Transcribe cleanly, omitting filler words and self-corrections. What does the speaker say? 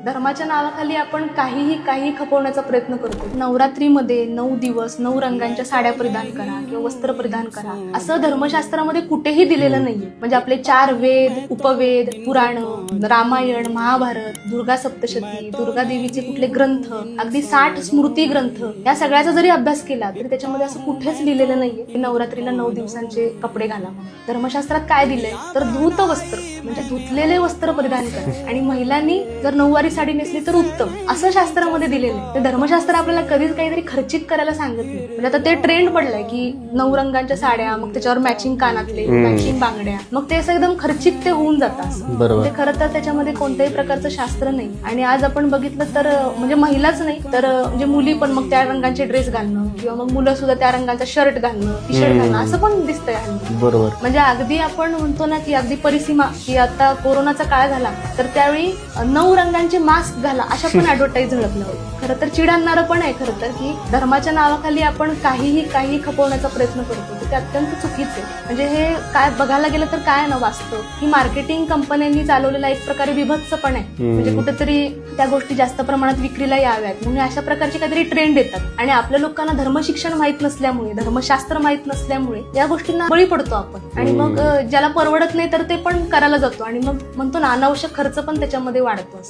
धर्माच्या नावाखाली आपण काही खपवण्याचा प्रयत्न करतो. नवरात्रीमध्ये 9 दिवस 9 रंगांच्या साड्या परिधान करा किंवा वस्त्र परिधान करा असं धर्मशास्त्रामध्ये कुठेही दिलेलं नाहीये. म्हणजे आपले 4 वेद, उपवेद, पुराण, रामायण, महाभारत, दुर्गा सप्तशती, दुर्गा देवीचे कुठले ग्रंथ, अगदी 60 स्मृती ग्रंथ, या सगळ्याचा जरी अभ्यास केला तरी त्याच्यामध्ये असं कुठेच लिहिलेलं नाहीये की नवरात्रीला 9 दिवसांचे कपडे घाला. धर्मशास्त्रात काय दिलंय तर धूत वस्त्र म्हणजे धुतलेले वस्त्र परिधान करा आणि महिलांनी जर नऊवारी साडी नेसली तर उत्तम असं शास्त्रामध्ये दिलेलं आहे. ते धर्मशास्त्र आपल्याला कधीच काहीतरी खर्चिक करायला सांगत नाही. म्हणजे आता ते ट्रेंड पडलंय की 9 रंगांच्या साड्या, मग त्याच्यावर मॅचिंग कानातले, मॅचिंग बांगड्या, मग ते असं एकदम खर्चिक ते होऊन जातं असं. ते खरं तर त्याच्यामध्ये कोणत्याही प्रकारचं शास्त्र नाही. आणि आज आपण बघितलं तर म्हणजे महिलाच नाही तर म्हणजे मुली पण मग त्या रंगाचे ड्रेस घालणं किंवा मग मुलं सुद्धा त्या रंगाचा शर्ट घालणं, टी शर्ट घालणं असं पण दिसतंय हल्ली. बरोबर. म्हणजे अगदी आपण म्हणतो ना की अगदी परिसीमा की आता कोरोनाचा काळ झाला तर त्यावेळी 9 रंगांचे मास्क घाला अशा पण ऍडव्हर्टाईज झळकल्या होत्या. खरं तर चिड आणणारं पण आहे खरं तर की धर्माच्या नावाखाली आपण काही खपवण्याचा प्रयत्न करतो. ते अत्यंत चुकीचं आहे. म्हणजे हे काय बघायला गेलं तर काय ना वास्तव ही मार्केटिंग कंपन्यांनी चालवलेला एक प्रकारे विभत्स पण आहे. म्हणजे कुठेतरी त्या गोष्टी जास्त प्रमाणात विक्रीला याव्यात म्हणून अशा प्रकारचे काहीतरी ट्रेंड येतात आणि आपल्या लोकांना धर्मशिक्षण माहित नसल्यामुळे, धर्मशास्त्र माहित नसल्यामुळे या गोष्टींना बळी पडतो आपण आणि मग ज्याला परवडत नाही तर ते पण करायला जातो आणि मग म्हणतो ना अनावश्यक खर्च पण त्याच्यामध्ये वाढतो.